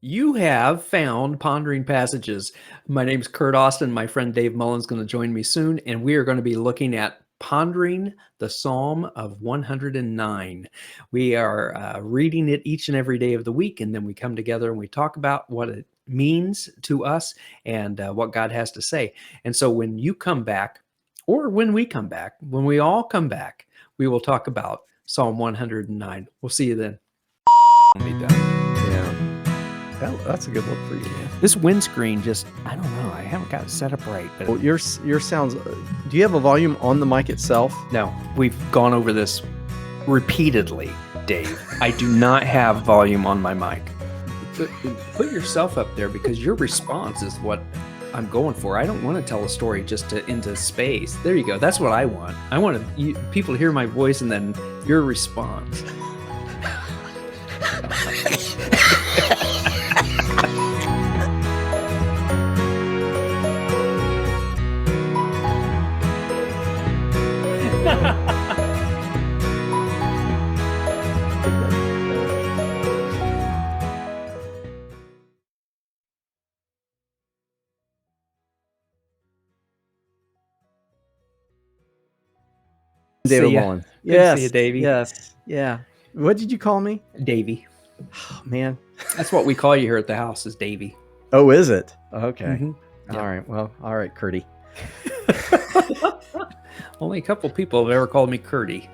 You have found Pondering Passages. My name's Kurt Austin. My friend Dave Mullen's going to join me soon, and we are going to be looking at Pondering the Psalm of 109. We are reading it each and every day of the week, and then we come together and we talk about what it means to us and what God has to say. And so when you come back, or when we come back, when we all come back, we will talk about Psalm 109. We'll see you then. Be done. Yeah. That's a good look for you, man. This windscreen just, I don't know, I haven't got it set up right. But Well, your sounds, do you have a volume on the mic itself? no, we've gone over this repeatedly, Dave. I do not have volume on my mic. Put yourself up there because your response is what I'm going for. I don't want to tell a story just into space. There you go. That's what I want. I want people to hear my voice and then your response. David See ya. Mullen. Good to Yes. see you, Davey. Yes. Yeah. What did you call me? Davey. Oh, man. That's what we call you here at the house, is Davey. Oh, is it? Okay. Mhm. Yeah. All right. Well, all right, Curdy. Only a couple people have ever called me Curdy.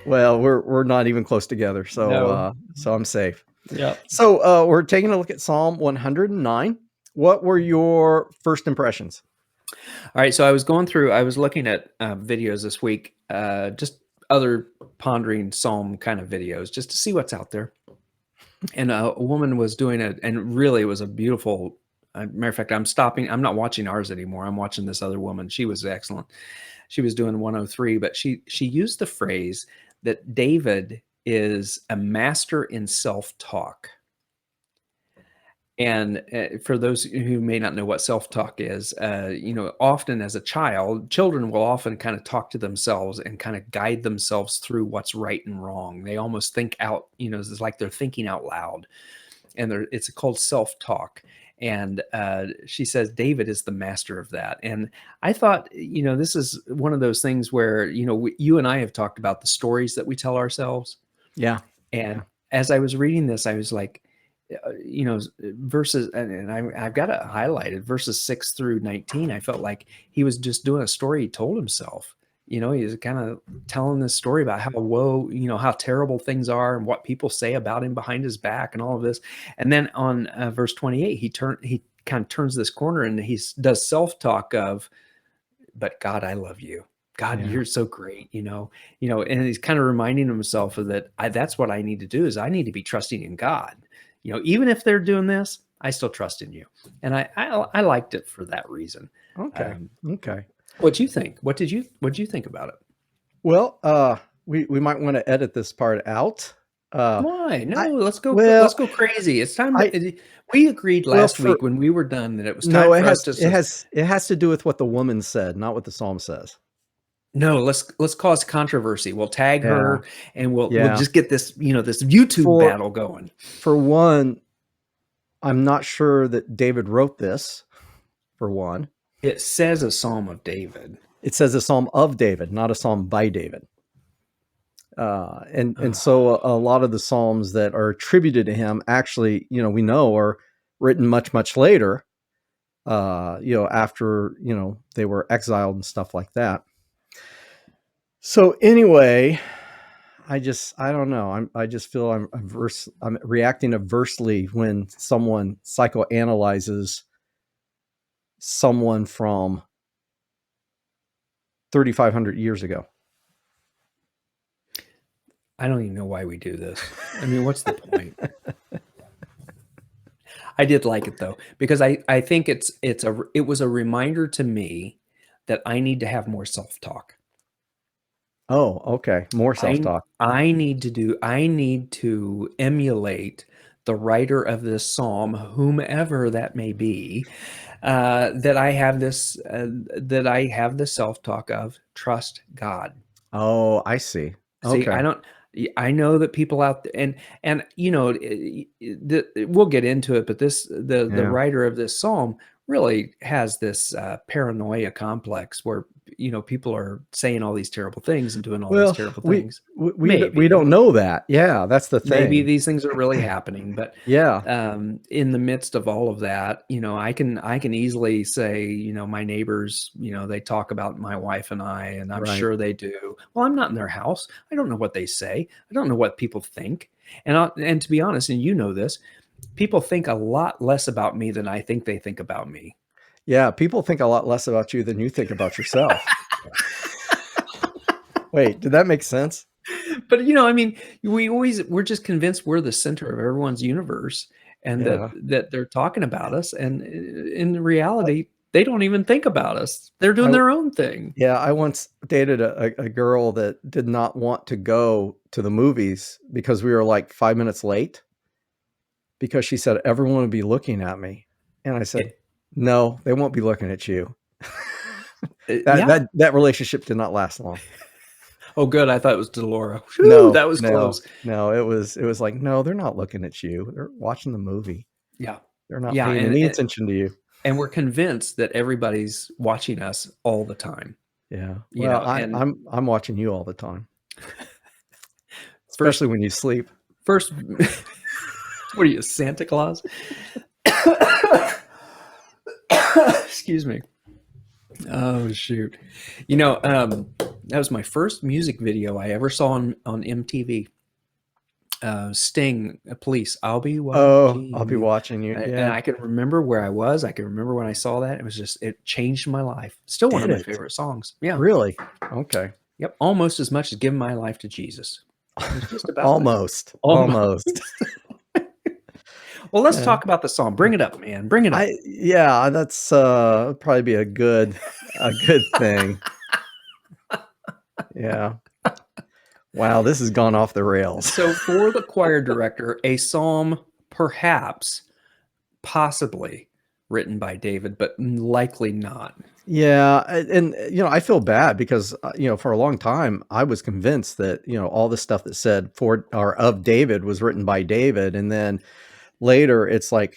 Well, we're not even close together, so No. so I'm safe. Yeah. So we're taking a look at Psalm 109. What were your first impressions? All right. So I was looking at videos this week, just other pondering psalm kind of videos, just to see what's out there. And a woman was doing it, and really it was a beautiful. Matter of fact, I'm not watching ours anymore. I'm watching this other woman. She was excellent. She was doing 103, but she used the phrase that David is a master in self-talk. And for those who may not know what self-talk is, often as a child, children will often kind of talk to themselves and kind of guide themselves through what's right and wrong. They almost think out, it's like they're thinking out loud, and it's called self-talk. And she says David is the master of that. And I thought, this is one of those things where, you and I have talked about the stories that we tell ourselves. Yeah. And as I was reading this, I was like, verses, and I've got it highlighted, verses 6 through 19. I felt like he was just doing a story he told himself. He was kind of telling this story about how terrible things are and what people say about him behind his back and all of this. And then on verse 28, he kind of turns this corner and he does self-talk of, but God, I love you. God, you're so great, and he's kind of reminding himself of that. That's what I need to do, is I need to be trusting in God. Even if they're doing this, I still trust in you. And I liked it for that reason. Okay. Okay. What'd you think? What did you think about it? Well, we might want to edit this part out. Why? No, let's go crazy. It's time. We agreed last week when we were done that it was time for us to. It has to do with what the woman said, not what the psalm says. No, let's cause controversy. We'll tag her, and we'll just get this this YouTube battle going. For one, I'm not sure that David wrote this. For one, it says a Psalm of David. It says a Psalm of David, not a Psalm by David. And so a lot of the Psalms that are attributed to him actually, we know are written much, much later, after, they were exiled and stuff like that. So anyway, I don't know. I just feel I'm reacting aversely when someone psychoanalyzes someone from 3,500 years ago. I don't even know why we do this. I mean, what's the point? I did like it though, because I think it was a reminder to me that I need to have more self-talk. Oh, okay. More self-talk. I need to emulate the writer of this psalm, whomever that may be, that I have the self-talk of trust God. Oh, I see. Okay. See, I know that people out there, and we'll get into it, but the Yeah. writer of this psalm really has this paranoia complex where people are saying all these terrible things and doing all these Well, terrible we things. we Maybe don't know that. Yeah, that's the maybe thing. these things are really happening, but Yeah, in the midst of all of that, I can easily say, my neighbors, they talk about my wife and I, and I'm right. sure they do. Well, I'm not in their house. I don't know what they say. I don't know what people think. And to be honest, and you know this, people think a lot less about me than I think they think about me. Yeah, people think a lot less about you than you think about yourself. Wait, did that make sense? But I mean, we're just convinced we're the center of everyone's universe, and that Yeah. that they're talking about us, and in reality, they don't even think about us. They're doing I their own thing. Yeah, I once dated a girl that did not want to go to the movies because we were like 5 minutes late because she said everyone would be looking at me. And I said, It, "No, they won't be looking at you." That yeah. that relationship did not last long. Oh, good. I thought it was Delora. Whew, No, that was no, close. no, it was like, "No, they're not looking at you. They're watching the movie. Yeah, They're not yeah, paying and any and, attention to you." and we're convinced that everybody's watching us all the time. Yeah. Well, And I'm watching you all the time, first, especially when you sleep. first, what are you, Santa Claus? Excuse me. Oh shoot. That was my first music video I ever saw on MTV. Sting, Police, I'll be Oh, watching I'll be you. watching you. And Yeah. I can remember where I was. I can remember when I saw that. It changed my life. Still one of Did my it? favorite songs. Yeah. Really? Okay. Yep. Almost as much as giving my life to Jesus. It was just about that. Almost, Almost. almost. Well, let's Yeah. talk about the song. Bring it up, man. Bring it up. Yeah, that's, probably be a good thing. Yeah. Wow, this has gone off the rails. So for the choir director, a psalm perhaps, possibly written by David, but likely not. Yeah, and, I feel bad because, for a long time, I was convinced that, all the stuff that said for or of David was written by David, and then later it's like,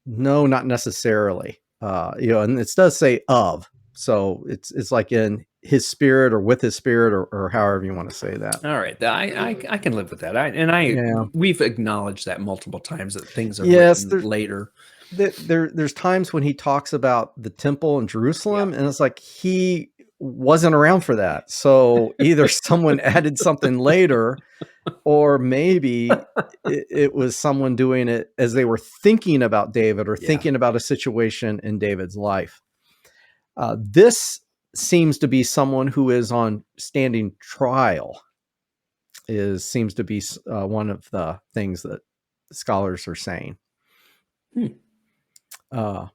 no, not necessarily. And it does say of, so it's like in his spirit or with his spirit or however you want to say that. All right, I can live with that. Yeah. We've acknowledged that multiple times that things are Yes, written later. there's times when he talks about the temple in Yeah, Jerusalem, and it's like he wasn't around for that. So either someone added something later, or maybe it was someone doing it as they were thinking about David or yeah. thinking about a situation in David's life. This seems to be someone who is on standing trial. Seems to be one of the things that scholars are saying. Hmm. Uh,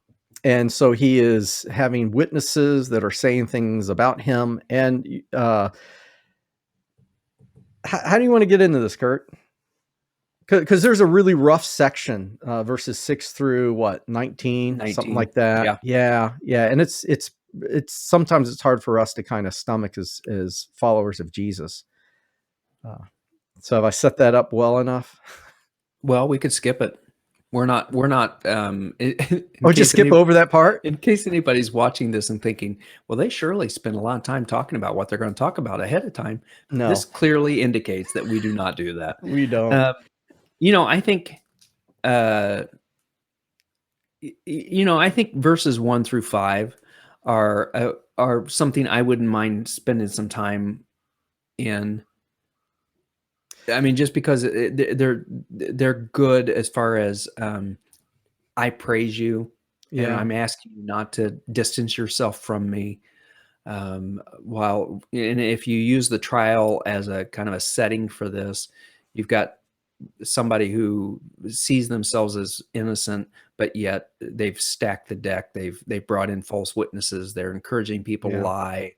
and so he is having witnesses that are saying things about him. And how do you want to get into this, Kurt? Because there's a really rough section, verses 6 through what 19, something 19. like that. Yeah. Yeah, yeah, and it's sometimes it's hard for us to kind of stomach as followers of Jesus. Uh, so have I set that up well enough? Well, we could skip it. We're not Oh, just skip over that part? in case anybody's watching this and thinking, well, they surely spend a lot of time talking about what they're going to talk about ahead of time. This No, clearly indicates that we do not do that. we don't. Um, I think uh, I think verses 1 through 5 are something I wouldn't mind spending some time in. I mean, just because they're good as far as I praise you, and Yeah, I'm asking you not to distance yourself from me. While and if you use the trial as a kind of a setting for this, you've got somebody who sees themselves as innocent, but yet they've stacked the deck. They've brought in false witnesses. They're encouraging people to yeah. lie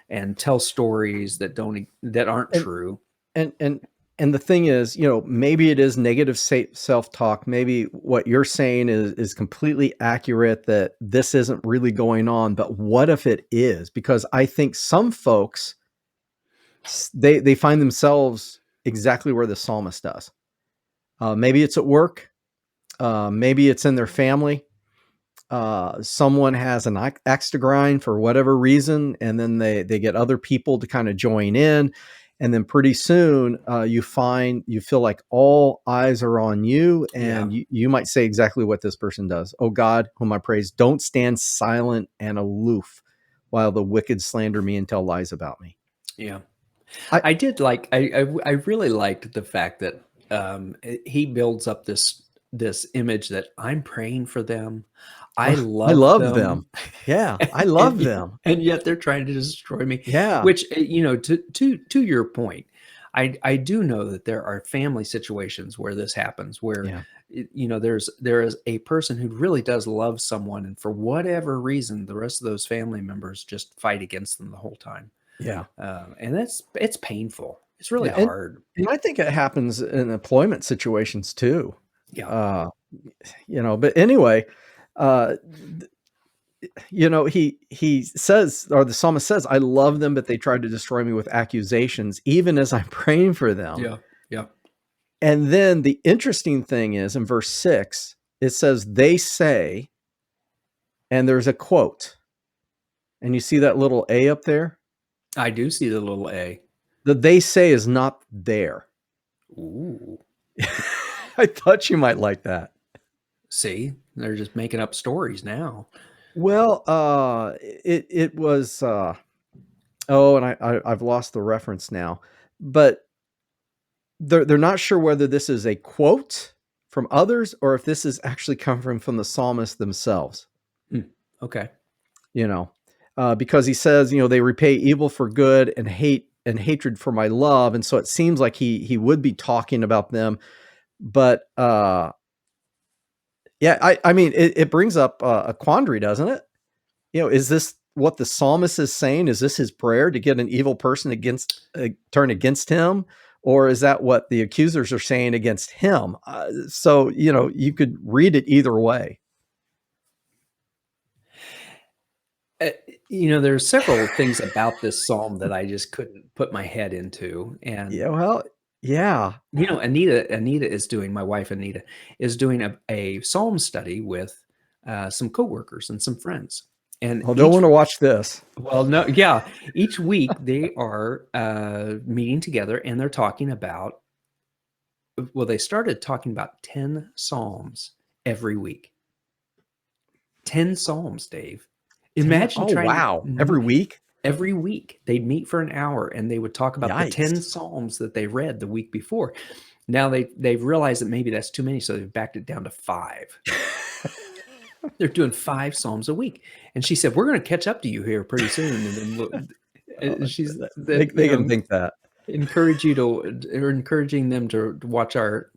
and tell stories that aren't And true. and and and the thing is, maybe it is negative self-talk. Maybe what you're saying is completely accurate, that this isn't really going on, but what if it is? Because I think some folks, they find themselves exactly where the psalmist does. Maybe it's at work. Maybe it's in their family. Someone has an axe to grind for whatever reason, and then they get other people to kind of join in, and then pretty soon you feel like all eyes are on you, Yeah. and you might say exactly what this person does. Oh God, whom I praise, don't stand silent and aloof while the wicked slander me and tell lies about me. Yeah. I I did like I really liked the fact that he builds up this image that I'm praying for them. I I love love them. them. Yeah, I and love yet, them. and yet they're trying to destroy me, Yeah, which to your point, I do know that there are family situations where this happens, where yeah, there is a person who really does love someone, and for whatever reason the rest of those family members just fight against them the whole time. yeah. And it's painful. It's really Yeah, hard. and I think it happens in employment situations too. Yeah. Uh, but anyway, uh, he says, or the psalmist says, I love them, but they tried to destroy me with accusations, even as I'm praying for them. Yeah. Yeah. And then the interesting thing is in verse 6, it says, they say, and there's a quote, and you see that little A up there? I do see the little A. The they say is not there. Ooh. I thought you might like that. See, they're just making up stories now. Well, it was oh, and I've lost the reference now, but they're not sure whether this is a quote from others or if this is actually coming from the psalmist themselves. Hmm. Okay. You know, because he says, they repay evil for good and hatred for my love, and so it seems like he would be talking about them, but yeah, I mean, it brings up a quandary, doesn't it? Is this what the psalmist is saying? Is this his prayer to get an evil person turn against him? Or is that what the accusers are saying against him? So, you could read it either way. Uh, there's several things about this psalm that I just couldn't put my head into, and Yeah, well, yeah. Anita is doing, my wife Anita is doing a psalm study with some coworkers and some friends, and Well, they'll each want to watch this. well no yeah each week they are meeting together and they're talking about, well, they started talking about 10 psalms every week. 10 psalms, Dave. Imagine Oh, trying to wow. Every week? every week they'd meet for an hour and they would talk about the 10 Yikes. psalms that they read the week before. Now they've realized that maybe that's too many, so they've backed it down to 5. They're doing 5 psalms a week. And she said, "We're going to catch up to you here pretty soon." And then she's They that can think that. encourage you to, or encouraging them to watch our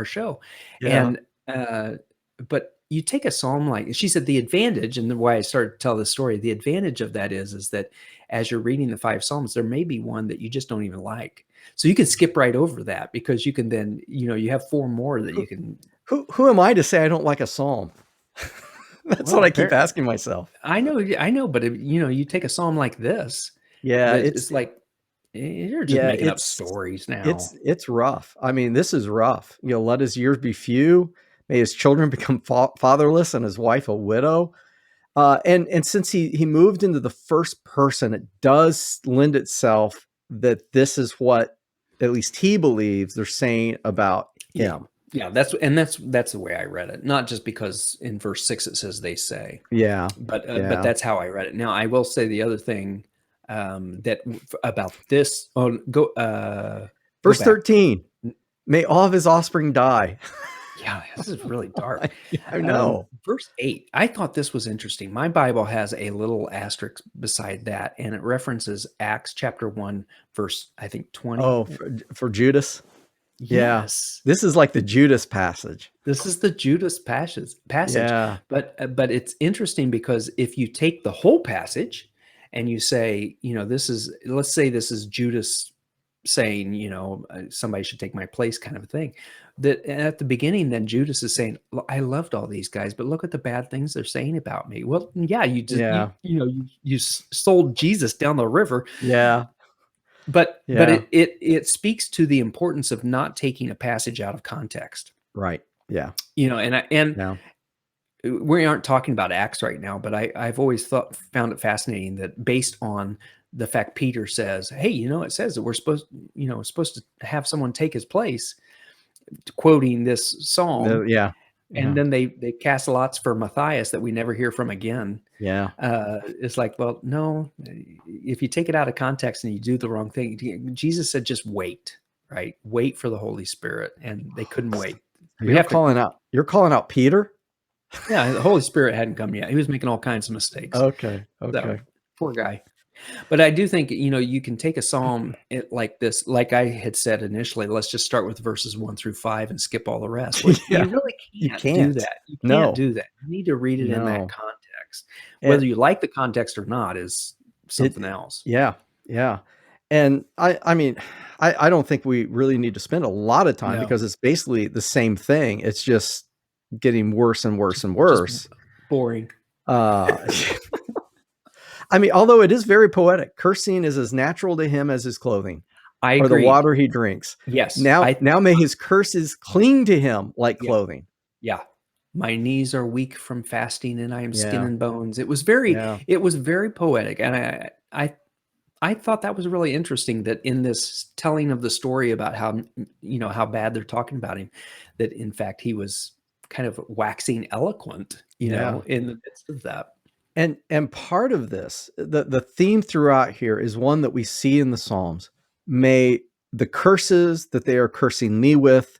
show. Yeah. And but you take a psalm, like she said, the advantage, and the way I started to tell this story, the advantage of that is that as you're reading the 5 psalms, there may be one that you just don't even like, so you can skip right over that, because you can then, you have 4 more that you can. Who am I to say I don't like a psalm? That's Well, what I keep asking myself. I know, but if, you take a psalm like this, Yeah, that it's like, you're just yeah, making up stories now. it's rough. I mean, this is rough. Let his years be few. May his children become fatherless and his wife a widow. And since he moved into the first person, it does lend itself that this is what at least he believes they're saying about Yeah. him. Yeah, that's the way I read it. Not just because in verse 6 it says they say, Yeah, but yeah. that's how I read it. Now I will say the other thing, that about this. Oh, go Verse back. 13. May all of his offspring die. Yeah, this is really dark. I know. Verse 8. I thought this was interesting. My Bible has a little asterisk beside that, and it references Acts chapter 1, verse, I think, 20. Oh, for Judas. Yeah. Yes. This is like the Judas passage. This is the Judas passage. Yeah. But it's interesting because if you take the whole passage and you say, let's say this is Judas saying, somebody should take my place, kind of a thing. That at the beginning, then Judas is saying, I loved all these guys, but look at the bad things they're saying about me. Well, yeah, you just Yeah. you sold Jesus down the river. Yeah. but Yeah. it speaks to the importance of not taking a passage out of context. Right. Yeah. And Yeah. we aren't talking about Acts right now, but I've always found it fascinating that based on the fact Peter says, "Hey, it says that we're supposed to have someone take his place," quoting this psalm, Yeah. and Yeah. then they cast lots for Matthias that we never hear from again. Yeah. It's like, well, no, if you take it out of context and you do the wrong thing, Jesus said, just wait, right? Wait for the Holy Spirit, and they couldn't wait. We You're have to. calling out Peter? Yeah, the Holy Spirit hadn't come yet. He was making all kinds of mistakes. Okay. So Okay. poor guy. But I do think, you can take a psalm like this, like I had said initially, let's just start with verses 1 through 5 and skip all the rest. Well, Yeah. you really You can't do can't. that. You can't No. do that. You need to read it in that No. context. And Whether you like the context or not is something it else. yeah. Yeah. And I mean, I don't think we really need to spend a lot of time No, because it's basically the same thing. It's just getting worse and worse and just worse. boring. Uh I mean, although it is very poetic, cursing is as natural to him as his clothing I or the agree. water he drinks. Yes, Now may his curses cling to him like yeah, clothing. yeah. My knees are weak from fasting, and I am skin Yeah. and bones. Yeah. It was very poetic, and I thought that was really interesting that in this telling of the story about how bad they're talking about him, that in fact he was kind of waxing eloquent, Yeah. in the midst of that. And part of this, the theme throughout here is one that we see in the Psalms. May the curses that they are cursing me with,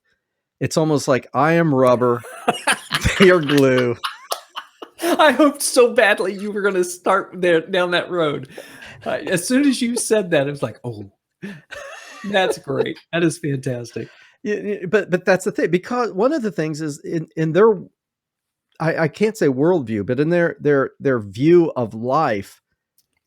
it's almost like I am rubber, they are glue. I hoped so badly you were going to start there down that road. As soon as you said that, it was like, oh, that's great. That is fantastic. But that's the thing, because one of the things is in their I can't say worldview, but in their view of life,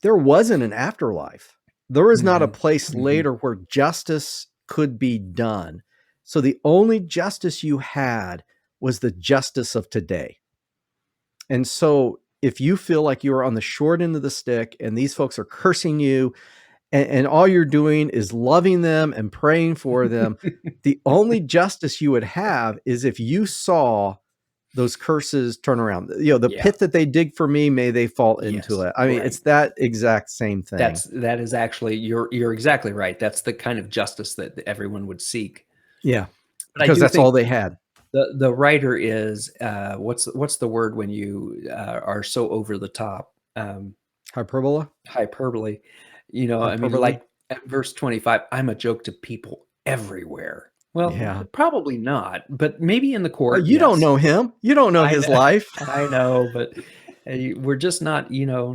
there wasn't an afterlife. There was not a Mhm, place mhm. later where justice could be done. So the only justice you had was the justice of today. And so if you feel like you are on the short end of the stick and these folks are cursing you and all you're doing is loving them and praying for them, the only justice you would have is if you saw those curses turn around. The Yeah. pit that they dig for me, may they fall into Yes. it. I mean, Right. it's that exact same thing. That is actually you're exactly right. That's the kind of justice that everyone would seek. Yeah, But I because do that's all think they had. the writer is what's the word when you are so over the top, Hyperbola? hyperbole. I mean, Hyperbole? like at verse 25, I'm a joke to people everywhere. Well, Yeah. probably not, but maybe in the court, You don't yes. know him. You don't know I his know, life. I know, but we're just not.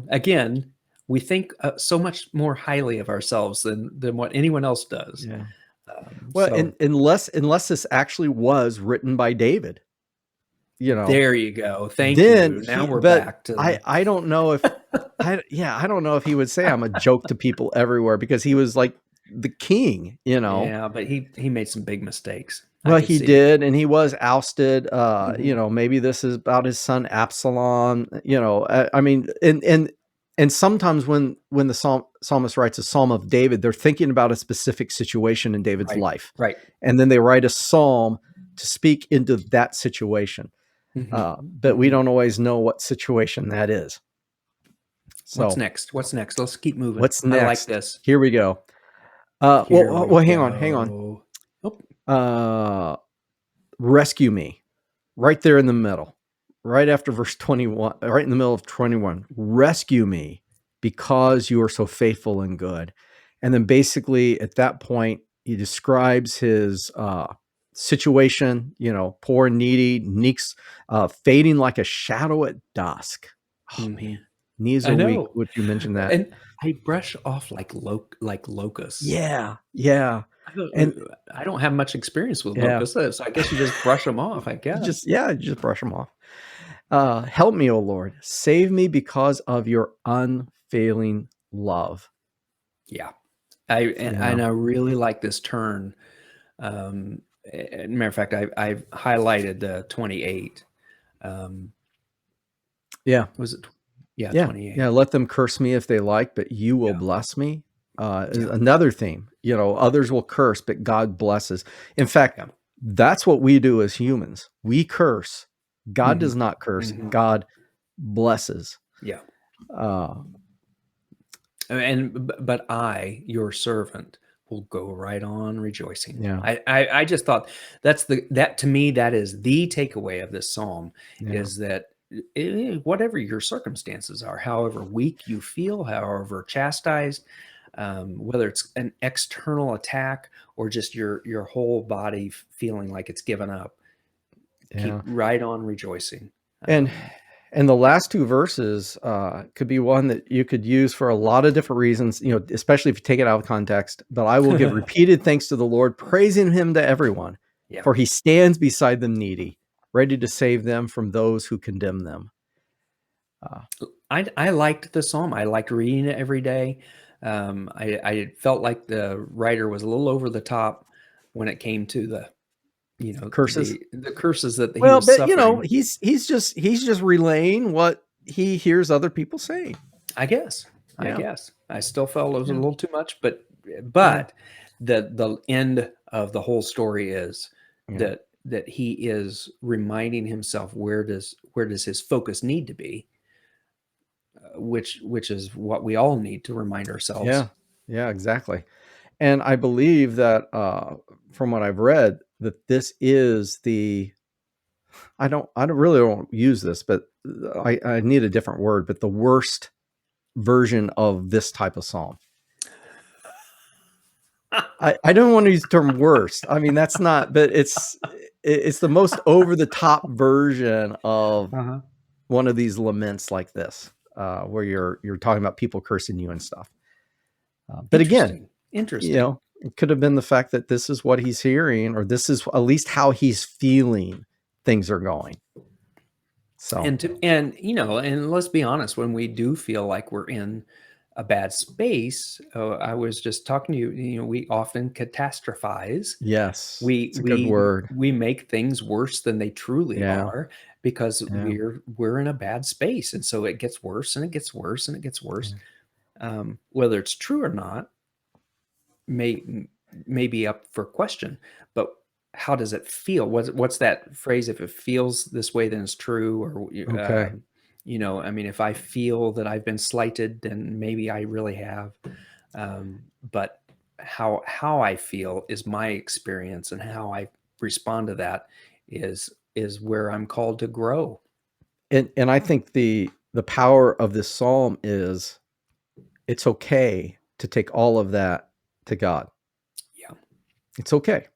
Again, we think so much more highly of ourselves than what anyone else does. Yeah. Well, So unless this actually was written by David, you know, there you go. Thank then you. Now we're but back to I don't know if I don't know if he would say I'm a joke to people everywhere because he was like the king, you know. yeah, but he made some big mistakes. I Well, could he see it. did, and he was ousted. Mhm. Maybe this is about his son Absalom. I mean, and sometimes when the psalmist writes a psalm of David, they're thinking about a specific situation in David's Right, life, right. and then they write a psalm to speak into that situation. Mhm, But we mhm. don't always know what situation that is. What's So, next? What's next? Let's keep moving. what's I like next? this. Here we go. Here we Hang on, hang on. go. Oh, Rescue me. Right there in the middle, right after verse 21, right in the middle of 21, rescue me because you are so faithful and good. And then basically at that point, he describes his situation, poor and needy, Neeks, fading like a shadow at dusk. Oh man, mhm. knees I are weak. know. Would you mention that? And I brush off like locusts. Yeah, yeah. And I don't have much experience with yeah, locusts, so I guess you just brush them off, I guess. you just brush them off. Help me, O Lord. Save me because of your unfailing love. Yeah. And Yeah. I really like this turn. Matter of fact, I've highlighted the 28. Um, Yeah. was it? Yeah, Yeah. 28. Yeah. Let them curse me if they like, but you will Yeah. bless me. is Yeah. another theme. Others will curse, but God blesses. In fact, Yeah. that's what we do as humans. We curse. God Mhm. does not curse. Mhm. God blesses. Yeah. Uh, But I, your servant, will go right on rejoicing. yeah, I just thought that to me, that is the takeaway of this psalm, yeah, is that whatever your circumstances are, however weak you feel, however chastised, whether it's an external attack or just your whole body feeling like it's given up, keep yeah. right on rejoicing. And Um, and the last two verses could be one that you could use for a lot of different reasons, especially if you take it out of context. But I will give repeated thanks to the Lord, praising him to everyone, yeah. for he stands beside the needy, ready to save them from those who condemn them. Uh, I liked the psalm. I liked reading it every day. I felt like the writer was a little over the top when it came to Curses. the curses that he Well, was but suffering. he's just relaying what he hears other people saying. I guess. I Yeah, guess. I still felt it was a yeah, little too much, but yeah, but the end of the whole story is yeah, that he is reminding himself where does his focus need to be, which is what we all need to remind ourselves. yeah, yeah, exactly. And I believe that from what I've read, that this is the I don't really don't use this, but I need a different word, but the worst version of this type of psalm. I don't want to use the term worst. I mean, that's not, but it's the most over the top version of Uh-huh. one of these laments like this, where you're talking about people cursing you and stuff. But again, Interesting. Interesting. it could have been the fact that this is what he's hearing, or this is at least how he's feeling things are going. So And let's be honest, when we do feel like we're in a bad space, I was just talking to you, we often catastrophize. yes, We it's a good we word. we make things worse than they truly Yeah, are because yeah, we're in a bad space, and so it gets worse and it gets worse and it gets worse. yeah. Whether it's true or not may may be up for question, but how does it feel? What's that phrase? If it feels this way, then it's true. Or Okay. I mean, if I feel that I've been slighted, then maybe I really have. But how I feel is my experience, and how I respond to that is where I'm called to grow. And I think the power of this psalm is it's okay to take all of that to God. Yeah. It's okay.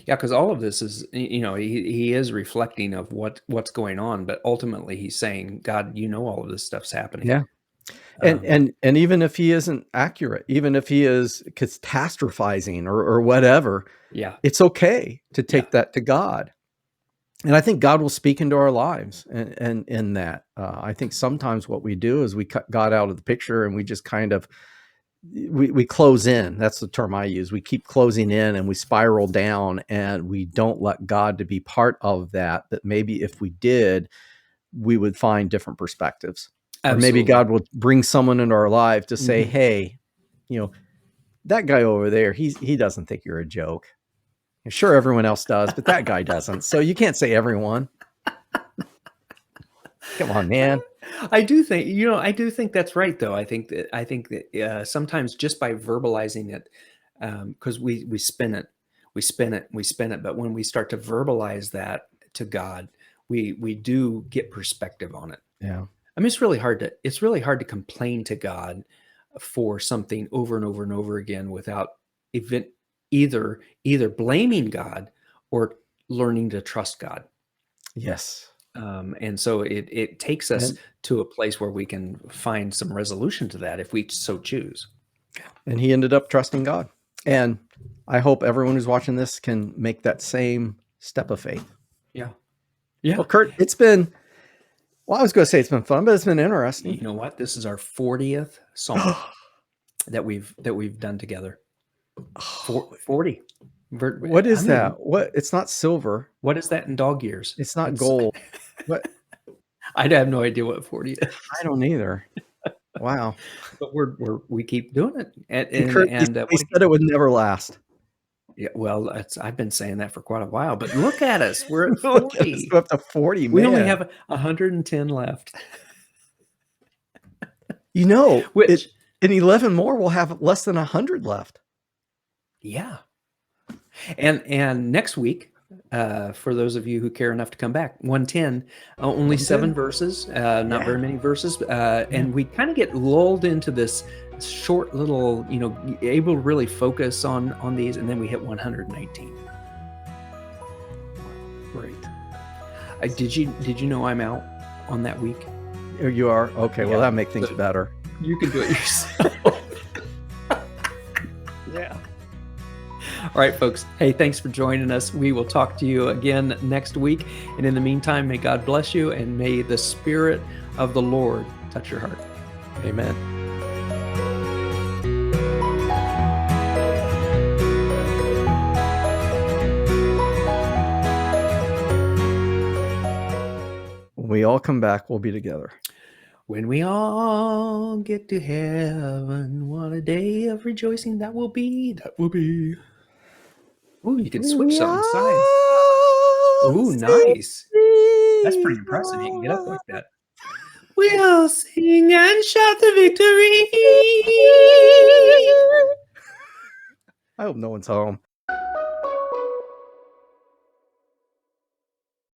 Yeah, because all of this is, he is reflecting of what's going on, but ultimately he's saying, God, all of this stuff's happening. Yeah. And Um, and and even if he isn't accurate, even if he is catastrophizing or whatever, yeah, it's okay to yeah, take that to God. And I think God will speak into our lives, and in that, I think sometimes what we do is we cut God out of the picture, and we just kind of we close in. That's the term I use. We keep closing in, and we spiral down, and we don't let God to be part of that. That maybe if we did, we would find different perspectives, or maybe absolutely. God will bring someone into our life to say, Hmm. "Hey, you know, that guy over there, he doesn't think you're a joke. Sure, everyone else does, but that guy doesn't. So you can't say everyone. Come on, man." I do think that's right, though. I think that sometimes just by verbalizing it, because we spin it, we spin it, we spin it, but when we start to verbalize that to God, we do get perspective on it. Yeah. I mean, it's really hard to complain to God for something over and over and over again without even either blaming God or learning to trust God. Yes. And so it takes us And to a place where we can find some resolution to that if we so choose. and he ended up trusting God. Yeah, And I hope everyone who's watching this can make that same step of faith. yeah, yeah. Well, Kurt, I was going to say it's been fun, but it's been interesting. You know what? This is our 40th psalm that we've done together. 40. What I is mean, that? It's not silver. what is that in dog years? It's not That's gold. What? I have no idea what 40 is. I don't either. Wow. But we keep doing it, And Kurt, he what said it would never last. yeah, well, I've been saying that for quite a while, but look at us, we're at Look at us, 40. go up to 40, We only man. have 110 left. You know, Which in 11 more, we'll have less than 100 left. yeah. And next week, for those of you who care enough to come back, 110, only 7 verses, not very many verses, and we kind of get lulled into this short little, able to really focus on these, and then we hit 119. Great. Did you know I'm out on that week? You are? Okay, well, that makes things better. You can do it yourself. Yeah. All right, folks. Hey, thanks for joining us. We will talk to you again next week. And in the meantime, may God bless you, and may the Spirit of the Lord touch your heart. Amen. When we all come back, we'll be together. When we all get to heaven, what a day of rejoicing that will be. That will be. Ooh, you can switch something sides. Ooh, nice. That's pretty impressive. You can get up like that. We'll sing and shout the victory. I hope no one's home.